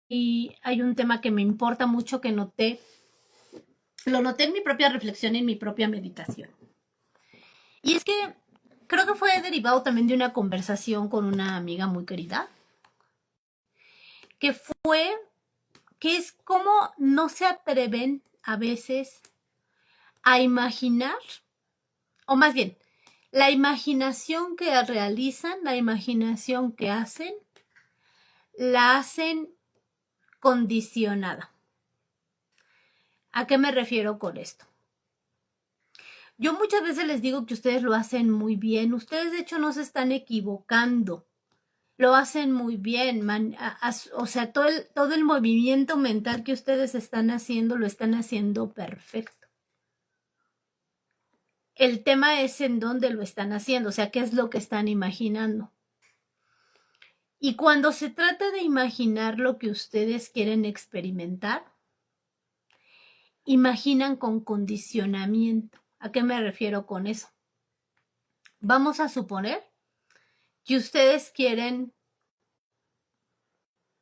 hay un tema que me importa mucho que lo noté en mi propia reflexión y en mi propia meditación. Y es que creo que fue derivado también de una conversación con una amiga muy querida, que fue, que es como no se atreven a veces a imaginar, o más bien, la imaginación que realizan, la imaginación que hacen, la hacen condicionada. ¿A qué me refiero con esto? Yo muchas veces les digo que ustedes lo hacen muy bien. Ustedes de hecho no se están equivocando. Lo hacen muy bien. O sea, todo el movimiento mental que ustedes están haciendo, lo están haciendo perfecto. El tema es en dónde lo están haciendo, o sea, qué es lo que están imaginando. Y cuando se trata de imaginar lo que ustedes quieren experimentar, imaginan con condicionamiento. ¿A qué me refiero con eso? Vamos a suponer que ustedes quieren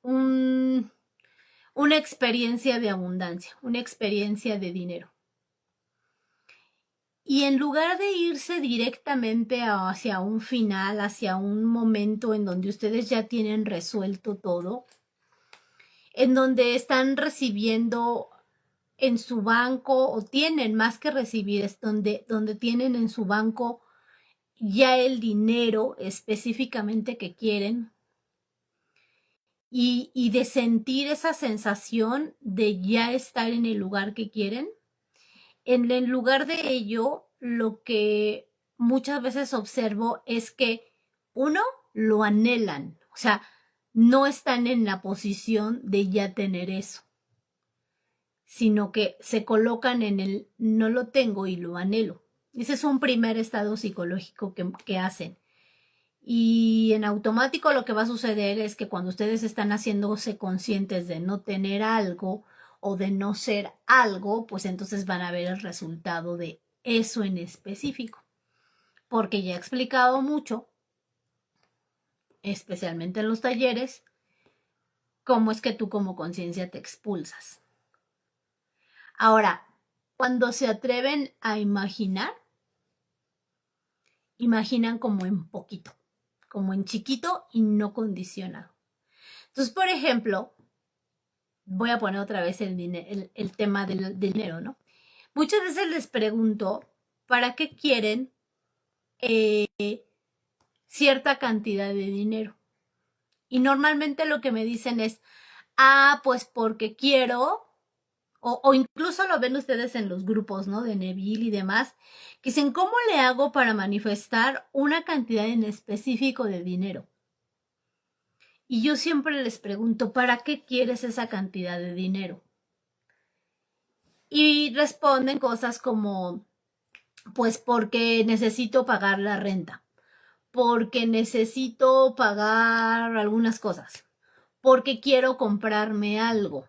una experiencia de abundancia, una experiencia de dinero. Y en lugar de irse directamente hacia un final, hacia un momento en donde ustedes ya tienen resuelto todo, en donde están recibiendo en su banco o tienen más que recibir, es donde tienen en su banco ya el dinero específicamente que quieren y de sentir esa sensación de ya estar en el lugar que quieren. En el lugar de ello, lo que muchas veces observo es que uno, lo anhelan, o sea, no están en la posición de ya tener eso, sino que se colocan en el no lo tengo y lo anhelo. Ese es un primer estado psicológico que hacen. Y en automático lo que va a suceder es que cuando ustedes están haciéndose conscientes de no tener algo o de no ser algo, pues entonces van a ver el resultado de eso en específico. Porque ya he explicado mucho, especialmente en los talleres, cómo es que tú como conciencia te expulsas. Ahora, cuando se atreven a imaginar, imaginan como en poquito, como en chiquito y no condicionado. Entonces, por ejemplo, voy a poner otra vez el tema del dinero, ¿no? Muchas veces les pregunto, ¿para qué quieren cierta cantidad de dinero? Y normalmente lo que me dicen es, pues porque quiero, o incluso lo ven ustedes en los grupos, ¿no? De Neville y demás, que dicen, ¿cómo le hago para manifestar una cantidad en específico de dinero? Y yo siempre les pregunto, ¿para qué quieres esa cantidad de dinero? Y responden cosas como, pues porque necesito pagar la renta, porque necesito pagar algunas cosas, porque quiero comprarme algo.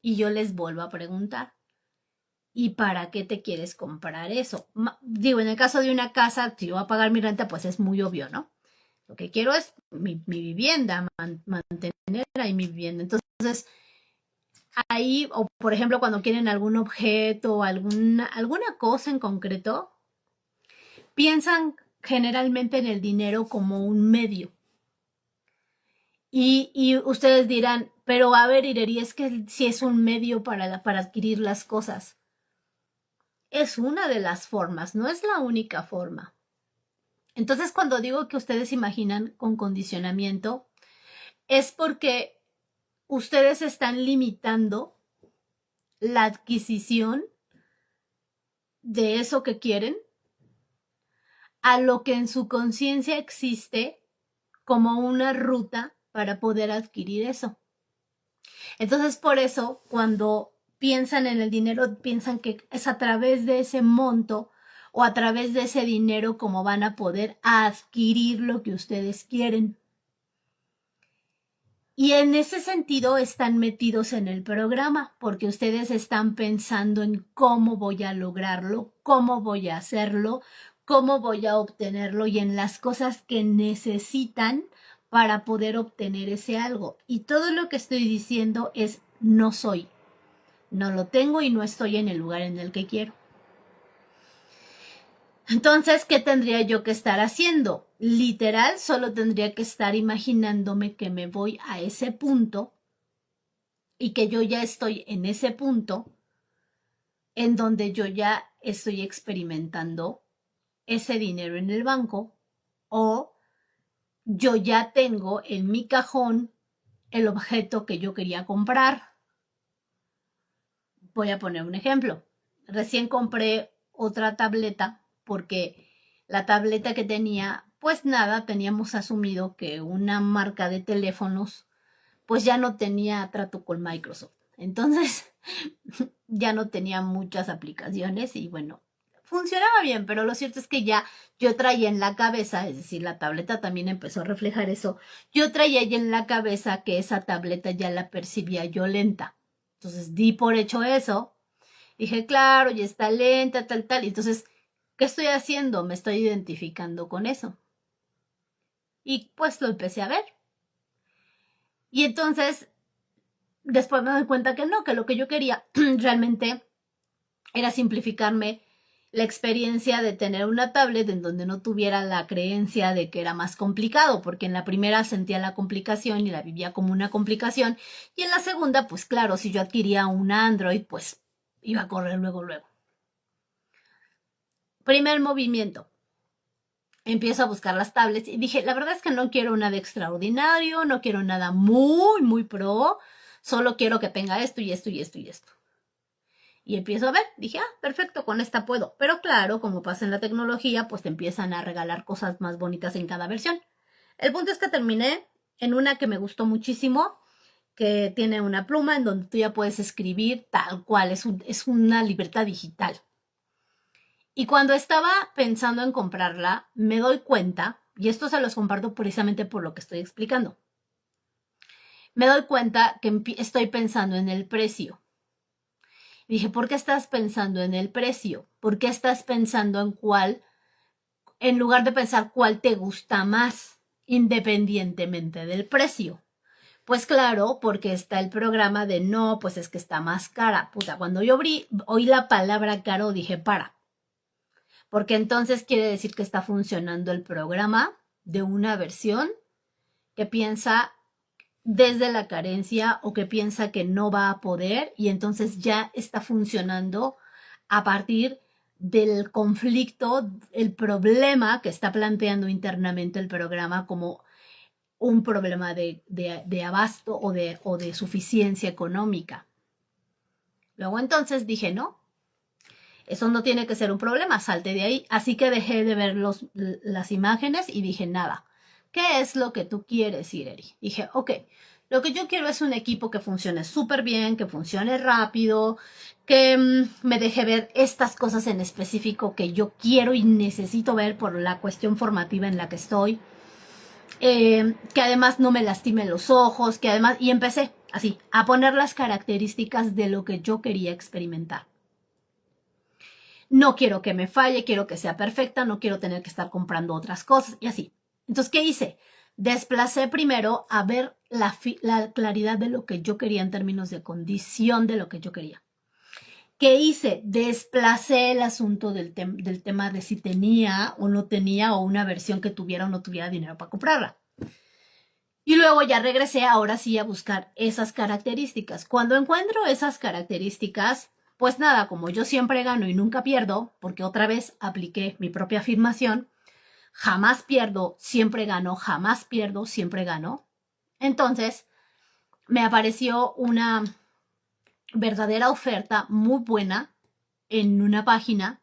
Y yo les vuelvo a preguntar, ¿y para qué te quieres comprar eso? Digo, en el caso de una casa, si yo voy a pagar mi renta, pues es muy obvio, ¿no? Lo que quiero es mi vivienda, mantener ahí mi vivienda. Entonces, ahí, o por ejemplo, cuando quieren algún objeto, alguna cosa en concreto, piensan generalmente en el dinero como un medio. Y ustedes dirán, pero a ver, Ireri, es que si es un medio para adquirir las cosas. Es una de las formas, no es la única forma. Entonces, cuando digo que ustedes imaginan con condicionamiento, es porque ustedes están limitando la adquisición de eso que quieren a lo que en su conciencia existe como una ruta para poder adquirir eso. Entonces, por eso, cuando piensan en el dinero, piensan que es a través de ese monto o a través de ese dinero como van a poder adquirir lo que ustedes quieren. Y en ese sentido están metidos en el programa, porque ustedes están pensando en cómo voy a lograrlo, cómo voy a hacerlo, cómo voy a obtenerlo y en las cosas que necesitan para poder obtener ese algo. Y todo lo que estoy diciendo es no soy. No lo tengo y no estoy en el lugar en el que quiero. Entonces, ¿qué tendría yo que estar haciendo? Literal, solo tendría que estar imaginándome que me voy a ese punto y que yo ya estoy en ese punto en donde yo ya estoy experimentando ese dinero en el banco o yo ya tengo en mi cajón el objeto que yo quería comprar. Voy a poner un ejemplo. Recién compré otra tableta porque la tableta que tenía, pues nada, teníamos asumido que una marca de teléfonos pues ya no tenía trato con Microsoft. Entonces ya no tenía muchas aplicaciones y bueno, funcionaba bien, pero lo cierto es que ya yo traía en la cabeza, es decir, la tableta también empezó a reflejar eso, yo traía ya en la cabeza que esa tableta ya la percibía yo lenta. Entonces di por hecho eso, dije, claro, ya está lenta, tal, tal. Y entonces, ¿qué estoy haciendo? Me estoy identificando con eso. Y pues lo empecé a ver. Y entonces, después me doy cuenta que no, que lo que yo quería realmente era simplificarme la experiencia de tener una tablet en donde no tuviera la creencia de que era más complicado, porque en la primera sentía la complicación y la vivía como una complicación, y en la segunda, pues claro, si yo adquiría una Android, pues iba a correr luego, luego. Primer movimiento. Empiezo a buscar las tablets y dije, la verdad es que no quiero nada extraordinario, no quiero nada muy, muy pro, solo quiero que tenga esto y esto y esto y esto. Y empiezo a ver, dije, perfecto, con esta puedo. Pero claro, como pasa en la tecnología, pues te empiezan a regalar cosas más bonitas en cada versión. El punto es que terminé en una que me gustó muchísimo, que tiene una pluma en donde tú ya puedes escribir tal cual, es una libertad digital. Y cuando estaba pensando en comprarla, me doy cuenta, y esto se los comparto precisamente por lo que estoy explicando, me doy cuenta que estoy pensando en el precio. Y dije, ¿por qué estás pensando en el precio? ¿Por qué estás pensando en cuál, en lugar de pensar cuál te gusta más, independientemente del precio? Pues claro, porque está el programa de no, pues es que está más cara. Puta, cuando yo oí la palabra caro, dije, porque entonces quiere decir que está funcionando el programa de una versión que piensa desde la carencia o que piensa que no va a poder y entonces ya está funcionando a partir del conflicto, el problema que está planteando internamente el programa como un problema de abasto o de suficiencia económica. Luego entonces dije, no, eso no tiene que ser un problema, salte de ahí. Así que dejé de ver las imágenes y dije, nada, ¿qué es lo que tú quieres, Ireri? Dije, ok, lo que yo quiero es un equipo que funcione súper bien, que funcione rápido, que me deje ver estas cosas en específico que yo quiero y necesito ver por la cuestión formativa en la que estoy. Que además no me lastime los ojos, que además, y empecé así, a poner las características de lo que yo quería experimentar. No quiero que me falle, quiero que sea perfecta, no quiero tener que estar comprando otras cosas y así. Entonces, ¿qué hice? Desplacé primero a ver la claridad de lo que yo quería en términos de condición de lo que yo quería. ¿Qué hice? Desplacé el asunto del tema de si tenía o no tenía o una versión que tuviera o no tuviera dinero para comprarla. Y luego ya regresé ahora sí a buscar esas características. Cuando encuentro esas características, pues nada, como yo siempre gano y nunca pierdo, porque otra vez apliqué mi propia afirmación, jamás pierdo, siempre gano, jamás pierdo, siempre gano. Entonces, me apareció una verdadera oferta muy buena en una página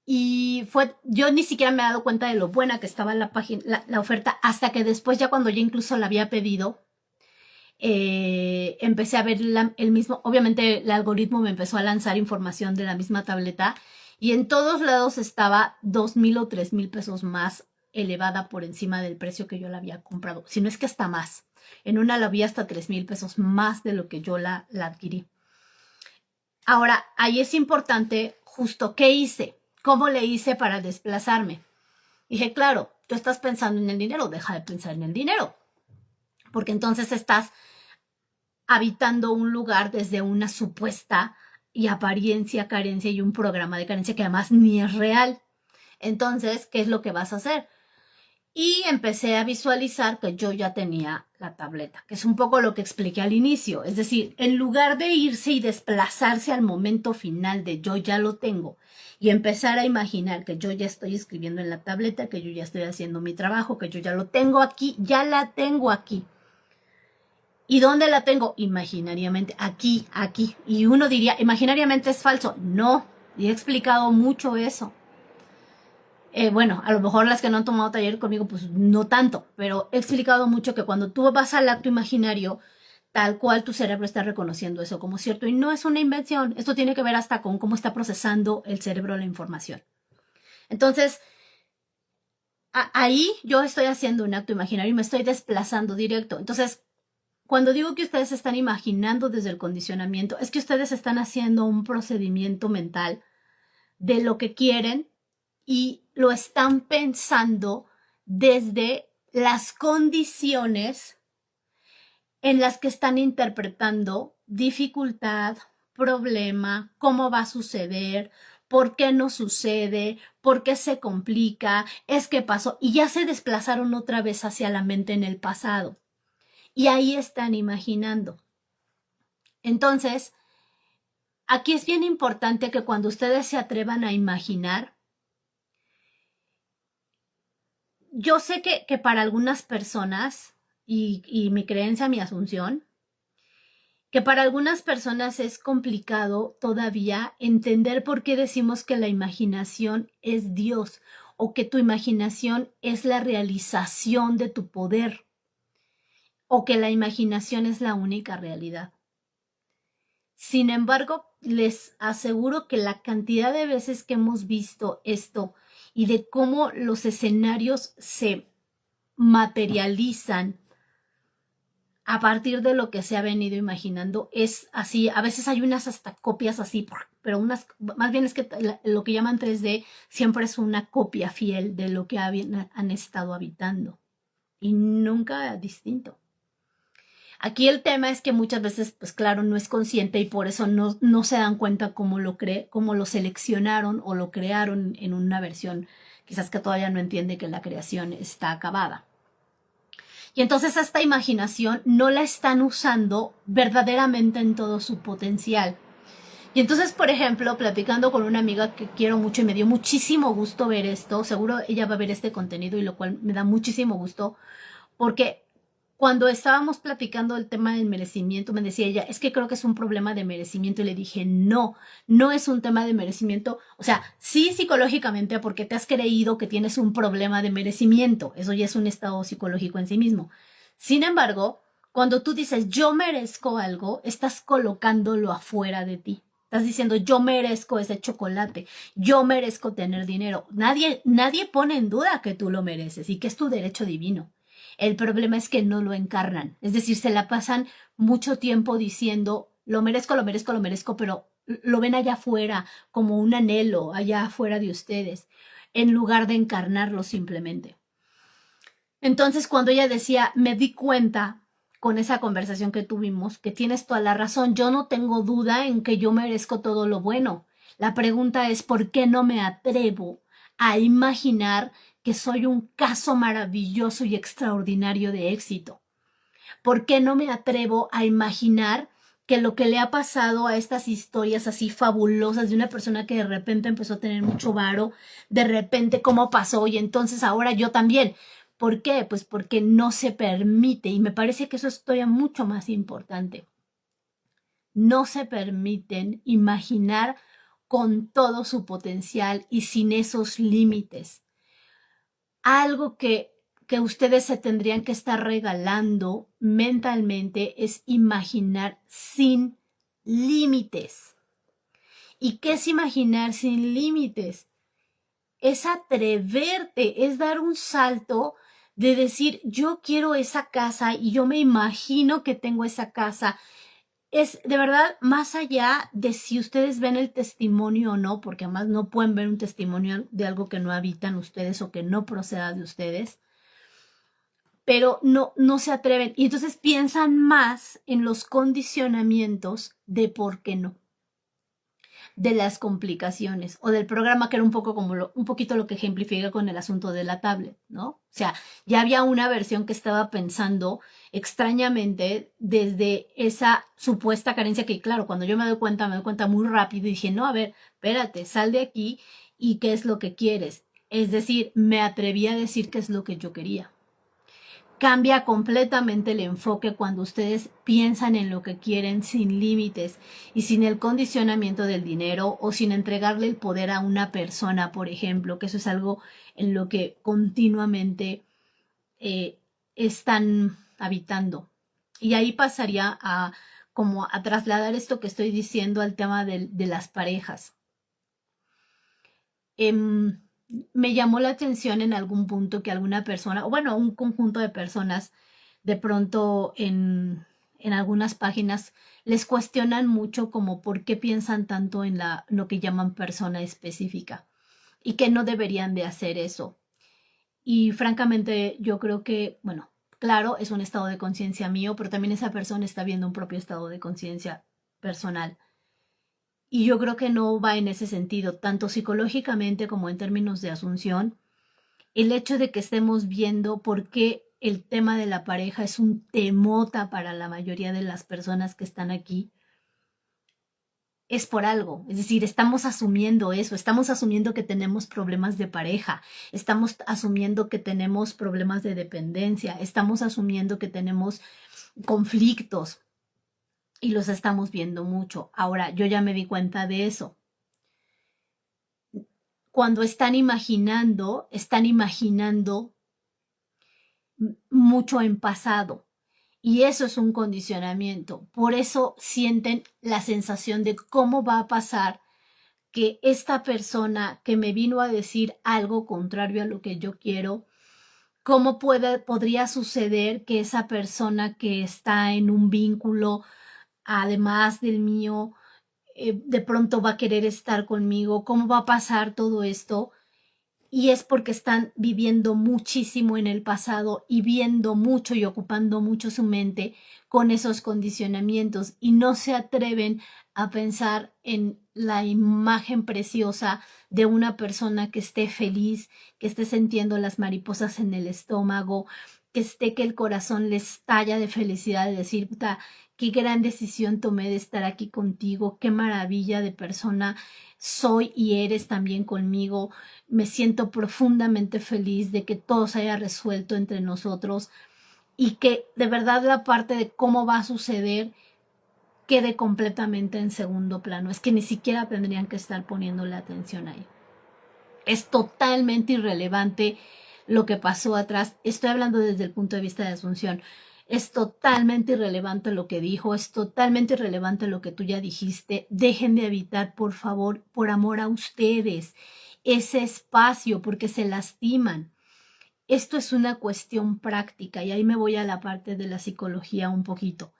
y yo ni siquiera me he dado cuenta de lo buena que estaba la página, la oferta, hasta que después ya cuando yo incluso la había pedido, empecé a ver el mismo, obviamente el algoritmo me empezó a lanzar información de la misma tableta y en todos lados estaba 2,000 o 3,000 pesos más elevada por encima del precio que yo la había comprado, si no es que hasta más. En una la vi hasta 3,000 pesos más de lo que yo la adquirí. Ahora, ahí es importante justo qué hice, cómo le hice para desplazarme. Dije, claro, tú estás pensando en el dinero, deja de pensar en el dinero, porque entonces estás habitando un lugar desde una supuesta y apariencia carencia y un programa de carencia que además ni es real. Entonces, ¿qué es lo que vas a hacer? Y empecé a visualizar que yo ya tenía la tableta, que es un poco lo que expliqué al inicio. Es decir, en lugar de irse y desplazarse al momento final de yo ya lo tengo y empezar a imaginar que yo ya estoy escribiendo en la tableta, que yo ya estoy haciendo mi trabajo, que yo ya lo tengo aquí, ya la tengo aquí. ¿Y dónde la tengo? Imaginariamente, aquí, aquí. Y uno diría, imaginariamente es falso. No, y he explicado mucho eso. Bueno, a lo mejor las que no han tomado taller conmigo, pues no tanto, pero he explicado mucho que cuando tú vas al acto imaginario, tal cual tu cerebro está reconociendo eso como cierto y no es una invención. Esto tiene que ver hasta con cómo está procesando el cerebro la información. Entonces, ahí yo estoy haciendo un acto imaginario y me estoy desplazando directo. Entonces, cuando digo que ustedes están imaginando desde el condicionamiento, es que ustedes están haciendo un procedimiento mental de lo que quieren y lo están pensando desde las condiciones en las que están interpretando dificultad, problema, cómo va a suceder, por qué no sucede, por qué se complica, es que pasó y ya se desplazaron otra vez hacia la mente en el pasado. Y ahí están imaginando. Entonces, aquí es bien importante que cuando ustedes se atrevan a imaginar, yo sé que para algunas personas, y mi creencia, mi asunción, que para algunas personas es complicado todavía entender por qué decimos que la imaginación es Dios o que tu imaginación es la realización de tu poder o que la imaginación es la única realidad. Sin embargo, les aseguro que la cantidad de veces que hemos visto esto y de cómo los escenarios se materializan a partir de lo que se ha venido imaginando es así. A veces hay unas hasta copias así, pero unas, más bien es que lo que llaman 3D siempre es una copia fiel de lo que han estado habitando y nunca distinto. Aquí el tema es que muchas veces, pues claro, no es consciente y por eso no se dan cuenta cómo cómo lo seleccionaron o lo crearon en una versión quizás que todavía no entiende que la creación está acabada. Y entonces esta imaginación no la están usando verdaderamente en todo su potencial. Y entonces, por ejemplo, platicando con una amiga que quiero mucho y me dio muchísimo gusto ver esto, seguro ella va a ver este contenido y lo cual me da muchísimo gusto, porque cuando estábamos platicando el tema del merecimiento, me decía ella, es que creo que es un problema de merecimiento. Y le dije, no, no es un tema de merecimiento. O sea, sí psicológicamente porque te has creído que tienes un problema de merecimiento. Eso ya es un estado psicológico en sí mismo. Sin embargo, cuando tú dices, yo merezco algo, estás colocándolo afuera de ti. Estás diciendo, yo merezco ese chocolate, yo merezco tener dinero. Nadie pone en duda que tú lo mereces y que es tu derecho divino. El problema es que no lo encarnan. Es decir, se la pasan mucho tiempo diciendo, lo merezco, lo merezco, lo merezco, pero lo ven allá afuera como un anhelo, allá afuera de ustedes, en lugar de encarnarlo simplemente. Entonces, cuando ella decía, me di cuenta con esa conversación que tuvimos, que tienes toda la razón, yo no tengo duda en que yo merezco todo lo bueno. La pregunta es, ¿por qué no me atrevo a imaginar que soy un caso maravilloso y extraordinario de éxito? ¿Por qué no me atrevo a imaginar que lo que le ha pasado a estas historias así fabulosas de una persona que de repente empezó a tener mucho varo, de repente cómo pasó y entonces ahora yo también? ¿Por qué? Pues porque no se permite y me parece que eso es todavía mucho más importante. No se permiten imaginar con todo su potencial y sin esos límites. Algo que ustedes se tendrían que estar regalando mentalmente es imaginar sin límites. ¿Y qué es imaginar sin límites? Es atreverte, es dar un salto de decir, yo quiero esa casa y yo me imagino que tengo esa casa es de verdad más allá de si ustedes ven el testimonio o no, porque además no pueden ver un testimonio de algo que no habitan ustedes o que no proceda de ustedes, pero no se atreven. Y entonces piensan más en los condicionamientos de por qué no, de las complicaciones o del programa, que era un poco como un poquito lo que ejemplifica con el asunto de la tablet, ¿no? O sea, ya había una versión que estaba pensando extrañamente desde esa supuesta carencia que, claro, cuando yo me doy cuenta muy rápido y dije, no, a ver, espérate, sal de aquí y qué es lo que quieres. Es decir, me atreví a decir qué es lo que yo quería. Cambia completamente el enfoque cuando ustedes piensan en lo que quieren sin límites y sin el condicionamiento del dinero o sin entregarle el poder a una persona, por ejemplo, que eso es algo en lo que continuamente están habitando. Y ahí pasaría a como a trasladar esto que estoy diciendo al tema de las parejas. Me llamó la atención en algún punto que alguna persona, o bueno, un conjunto de personas, de pronto en algunas páginas les cuestionan mucho como por qué piensan tanto en lo que llaman persona específica y que no deberían de hacer eso. Y francamente yo creo que, bueno, claro, es un estado de conciencia mío, pero también esa persona está viendo un propio estado de conciencia personal. Y yo creo que no va en ese sentido, tanto psicológicamente como en términos de asunción. El hecho de que estemos viendo por qué el tema de la pareja es un temota para la mayoría de las personas que están aquí, es por algo. Es decir, estamos asumiendo eso, estamos asumiendo que tenemos problemas de pareja, estamos asumiendo que tenemos problemas de dependencia, estamos asumiendo que tenemos conflictos y los estamos viendo mucho. Ahora, yo ya me di cuenta de eso. Cuando están imaginando mucho en pasado. Y eso es un condicionamiento. Por eso sienten la sensación de cómo va a pasar que esta persona que me vino a decir algo contrario a lo que yo quiero, cómo podría suceder que esa persona que está en un vínculo, además del mío, de pronto va a querer estar conmigo, cómo va a pasar todo esto. Y es porque están viviendo muchísimo en el pasado y viendo mucho y ocupando mucho su mente con esos condicionamientos y no se atreven a pensar en la imagen preciosa de una persona que esté feliz, que esté sintiendo las mariposas en el estómago, que el corazón les estalla de felicidad de decir, puta, qué gran decisión tomé de estar aquí contigo, qué maravilla de persona soy y eres también conmigo. Me siento profundamente feliz de que todo se haya resuelto entre nosotros y que de verdad la parte de cómo va a suceder quede completamente en segundo plano. Es que ni siquiera tendrían que estar poniendo la atención ahí. Es totalmente irrelevante lo que pasó atrás. Estoy hablando desde el punto de vista de Asunción. Es totalmente irrelevante lo que dijo, es totalmente irrelevante lo que tú ya dijiste. Dejen de evitar, por favor, por amor a ustedes, ese espacio porque se lastiman. Esto es una cuestión práctica y ahí me voy a la parte de la psicología un poquito.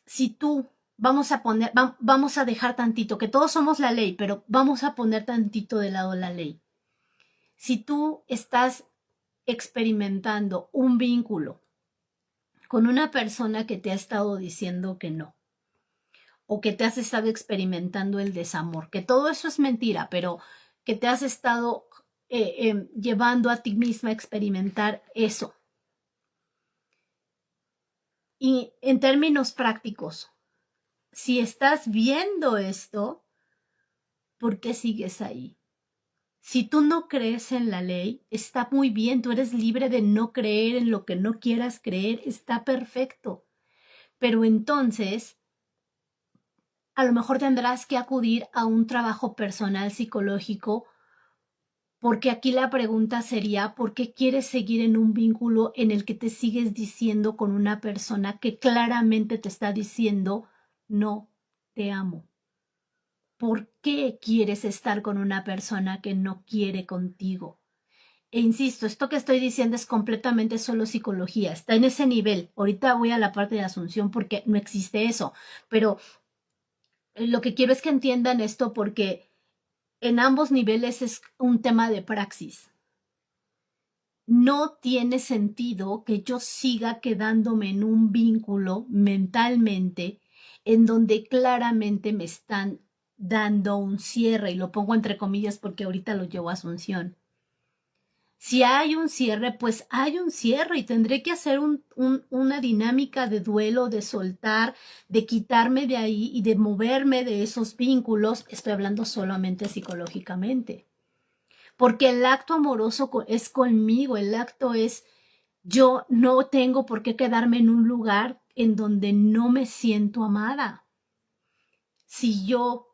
Si tú vamos a dejar tantito, que todos somos la ley, pero vamos a poner tantito de lado la ley. Si tú estás experimentando un vínculo con una persona que te ha estado diciendo que no, o que te has estado experimentando el desamor, que todo eso es mentira, pero que te has estado llevando a ti misma a experimentar eso. Y en términos prácticos, si estás viendo esto, ¿por qué sigues ahí? Si tú no crees en la ley, está muy bien, tú eres libre de no creer en lo que no quieras creer, está perfecto. Pero entonces, a lo mejor tendrás que acudir a un trabajo personal psicológico, porque aquí la pregunta sería, ¿por qué quieres seguir en un vínculo en el que te sigues diciendo con una persona que claramente te está diciendo, no te amo? ¿Por qué quieres estar con una persona que no quiere contigo? E insisto, esto que estoy diciendo es completamente solo psicología, está en ese nivel. Ahorita voy a la parte de asunción porque no existe eso, pero lo que quiero es que entiendan esto porque en ambos niveles es un tema de praxis. No tiene sentido que yo siga quedándome en un vínculo mentalmente en donde claramente me están dando un cierre, y lo pongo entre comillas porque ahorita lo llevo a Asunción. Si hay un cierre, pues hay un cierre y tendré que hacer una dinámica de duelo, de soltar, de quitarme de ahí y de moverme de esos vínculos. Estoy hablando solamente psicológicamente. Porque el acto amoroso es conmigo, el acto es, yo no tengo por qué quedarme en un lugar en donde no me siento amada. Si yo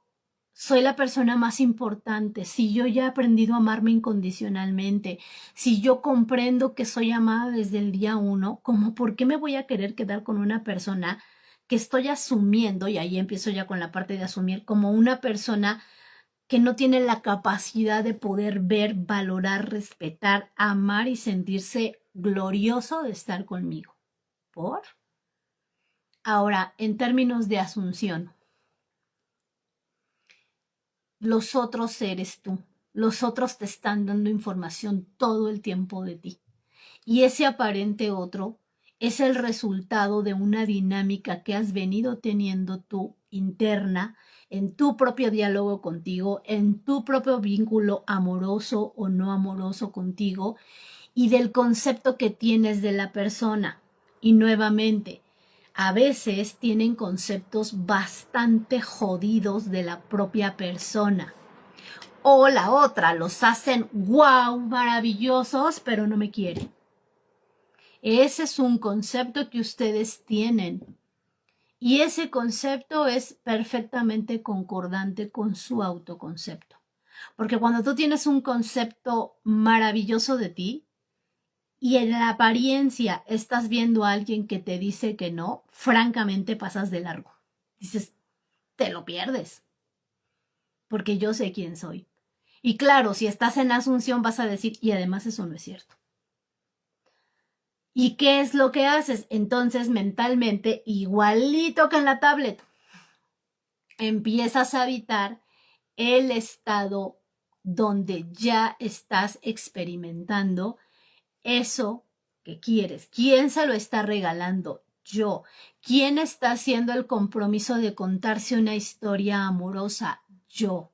soy la persona más importante, si yo ya he aprendido a amarme incondicionalmente, si yo comprendo que soy amada desde el día uno, ¿cómo por qué me voy a querer quedar con una persona que estoy asumiendo, y ahí empiezo ya con la parte de asumir, como una persona que no tiene la capacidad de poder ver, valorar, respetar, amar y sentirse glorioso de estar conmigo? ¿Por? Ahora, en términos de asunción, los otros eres tú. Los otros te están dando información todo el tiempo de ti. Y ese aparente otro es el resultado de una dinámica que has venido teniendo tú interna, en tu propio diálogo contigo, en tu propio vínculo amoroso o no amoroso contigo, y del concepto que tienes de la persona. Y nuevamente, a veces tienen conceptos bastante jodidos de la propia persona. O la otra, los hacen wow, maravillosos, pero no me quieren. Ese es un concepto que ustedes tienen. Y ese concepto es perfectamente concordante con su autoconcepto. Porque cuando tú tienes un concepto maravilloso de ti y en la apariencia estás viendo a alguien que te dice que no, francamente pasas de largo. Dices, te lo pierdes. Porque yo sé quién soy. Y claro, si estás en Asunción vas a decir, y además eso no es cierto. ¿Y qué es lo que haces? Entonces mentalmente, igualito que en la tablet, empiezas a habitar el estado donde ya estás experimentando eso que quieres. ¿Quién se lo está regalando? Yo. ¿Quién está haciendo el compromiso de contarse una historia amorosa? Yo.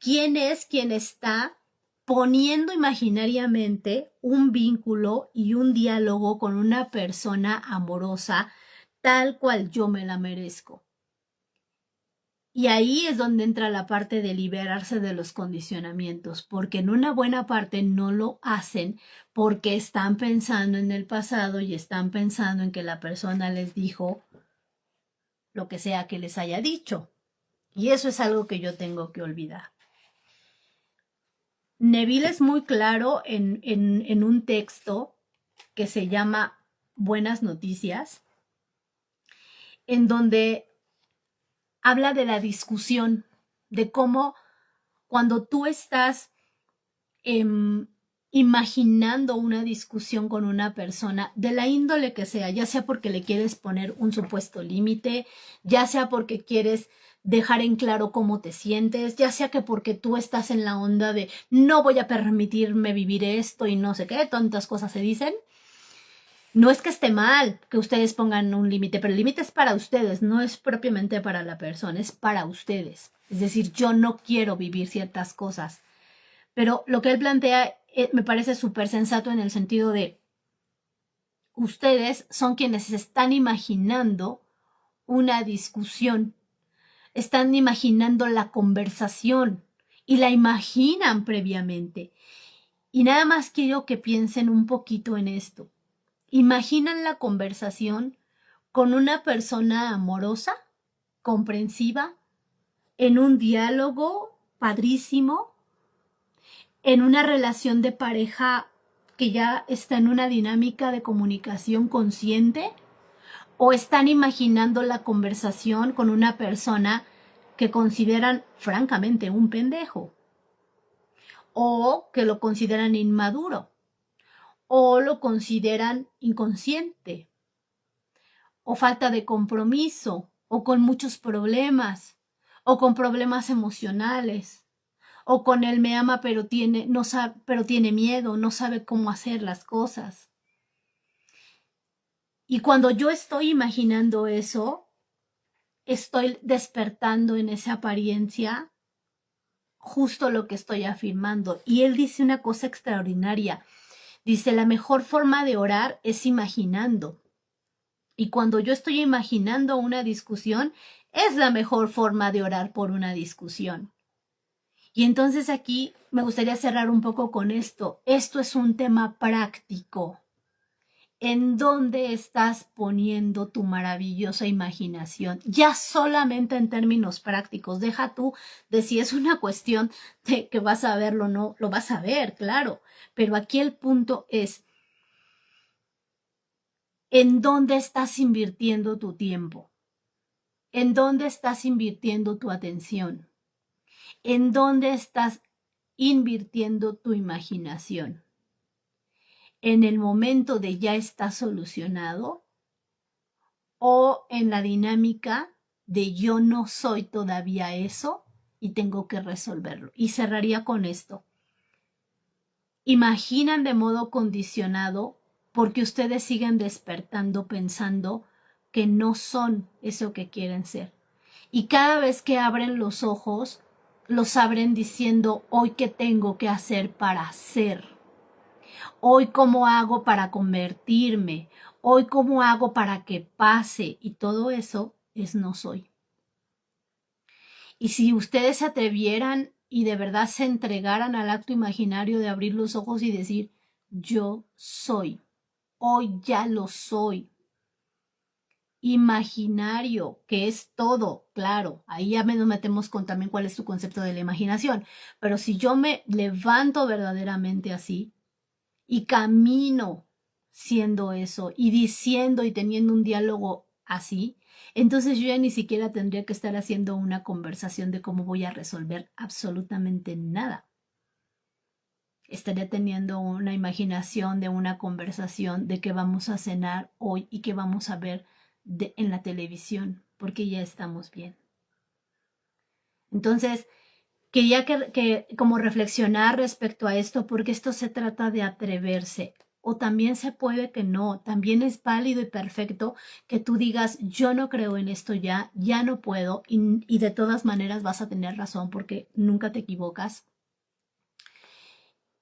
¿Quién es quien está poniendo imaginariamente un vínculo y un diálogo con una persona amorosa tal cual yo me la merezco? Y ahí es donde entra la parte de liberarse de los condicionamientos, porque en una buena parte no lo hacen porque están pensando en el pasado y están pensando en que la persona les dijo lo que sea que les haya dicho. Y eso es algo que yo tengo que olvidar. Neville es muy claro en un texto que se llama Buenas Noticias, en donde habla de la discusión, de cómo cuando tú estás imaginando una discusión con una persona, de la índole que sea, ya sea porque le quieres poner un supuesto límite, ya sea porque quieres dejar en claro cómo te sientes, ya sea que porque tú estás en la onda de no voy a permitirme vivir esto y no sé qué, tantas cosas se dicen. No es que esté mal que ustedes pongan un límite, pero el límite es para ustedes, no es propiamente para la persona, es para ustedes. Es decir, yo no quiero vivir ciertas cosas. Pero lo que él plantea me parece súper sensato en el sentido de ustedes son quienes están imaginando una discusión, están imaginando la conversación y la imaginan previamente. Y nada más quiero que piensen un poquito en esto. Imaginan la conversación con una persona amorosa, comprensiva, en un diálogo padrísimo, en una relación de pareja que ya está en una dinámica de comunicación consciente, o están imaginando la conversación con una persona que consideran francamente un pendejo, o que lo consideran inmaduro, o lo consideran inconsciente, o falta de compromiso, o con muchos problemas, o con problemas emocionales, o con el me ama pero tiene miedo, no sabe cómo hacer las cosas. Y cuando yo estoy imaginando eso, estoy despertando en esa apariencia justo lo que estoy afirmando. Y él dice una cosa extraordinaria. Dice, la mejor forma de orar es imaginando. Y cuando yo estoy imaginando una discusión, es la mejor forma de orar por una discusión. Y entonces aquí me gustaría cerrar un poco con esto. Esto es un tema práctico. ¿En dónde estás poniendo tu maravillosa imaginación? Ya solamente en términos prácticos. Deja tú de si es una cuestión de que vas a verlo o no, lo vas a ver, claro. Pero aquí el punto es, ¿en dónde estás invirtiendo tu tiempo? ¿En dónde estás invirtiendo tu atención? ¿En dónde estás invirtiendo tu imaginación? ¿En el momento de ya está solucionado? ¿O en la dinámica de yo no soy todavía eso y tengo que resolverlo? Y cerraría con esto. Imaginan de modo condicionado porque ustedes siguen despertando pensando que no son eso que quieren ser. Y cada vez que abren los ojos, los abren diciendo, hoy qué tengo que hacer para ser. Hoy cómo hago para convertirme. Hoy cómo hago para que pase. Y todo eso es no soy. Y si ustedes se atrevieran y de verdad se entregaran al acto imaginario de abrir los ojos y decir, yo soy. Hoy ya lo soy. Imaginario, que es todo, claro, ahí ya nos metemos con también cuál es tu concepto de la imaginación, pero si yo me levanto verdaderamente así y camino siendo eso y diciendo y teniendo un diálogo así, entonces yo ya ni siquiera tendría que estar haciendo una conversación de cómo voy a resolver absolutamente nada. Estaría teniendo una imaginación de una conversación de qué vamos a cenar hoy y qué vamos a ver en la televisión, porque ya estamos bien. Entonces, quería que como reflexionar respecto a esto, porque esto se trata de atreverse. O también se puede que no, también es válido y perfecto que tú digas, yo no creo en esto ya, ya no puedo, y de todas maneras vas a tener razón porque nunca te equivocas.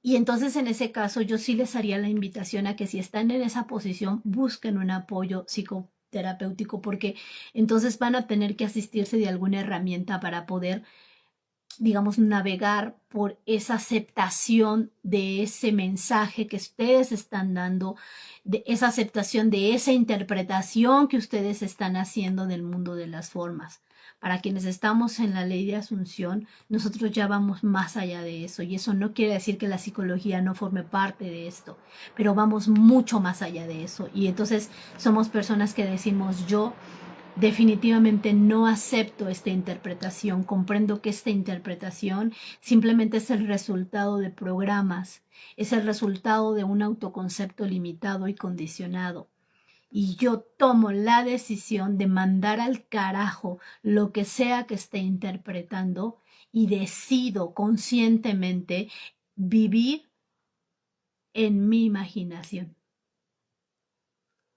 Y entonces en ese caso yo sí les haría la invitación a que si están en esa posición busquen un apoyo psicoterapéutico porque entonces van a tener que asistirse de alguna herramienta para poder, digamos, navegar por esa aceptación de ese mensaje que ustedes están dando, de esa aceptación de esa interpretación que ustedes están haciendo del mundo de las formas. Para quienes estamos en la ley de asunción, nosotros ya vamos más allá de eso y eso no quiere decir que la psicología no forme parte de esto, pero vamos mucho más allá de eso y entonces somos personas que decimos yo definitivamente no acepto esta interpretación, comprendo que esta interpretación simplemente es el resultado de programas, es el resultado de un autoconcepto limitado y condicionado. Y yo tomo la decisión de mandar al carajo lo que sea que esté interpretando y decido conscientemente vivir en mi imaginación.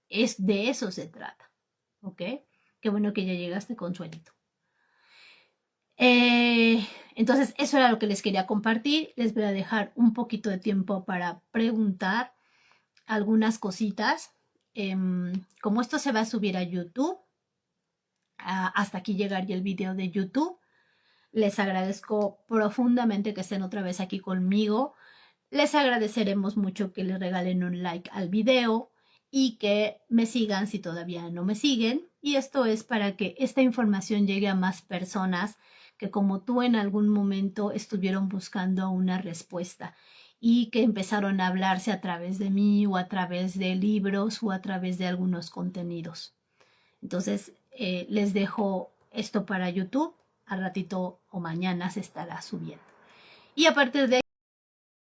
Es de eso se trata, ¿ok? Qué bueno que ya llegaste, Consuelito. Entonces, eso era lo que les quería compartir. Les voy a dejar un poquito de tiempo para preguntar algunas cositas. Como esto se va a subir a YouTube, hasta aquí llegaría el video de YouTube. Les agradezco profundamente que estén otra vez aquí conmigo. Les agradeceremos mucho que les regalen un like al video y que me sigan si todavía no me siguen. Y esto es para que esta información llegue a más personas que como tú en algún momento estuvieron buscando una respuesta y que empezaron a hablarse a través de mí o a través de libros o a través de algunos contenidos. Entonces, les dejo esto para YouTube. Al ratito o mañana se estará subiendo. Y a partir de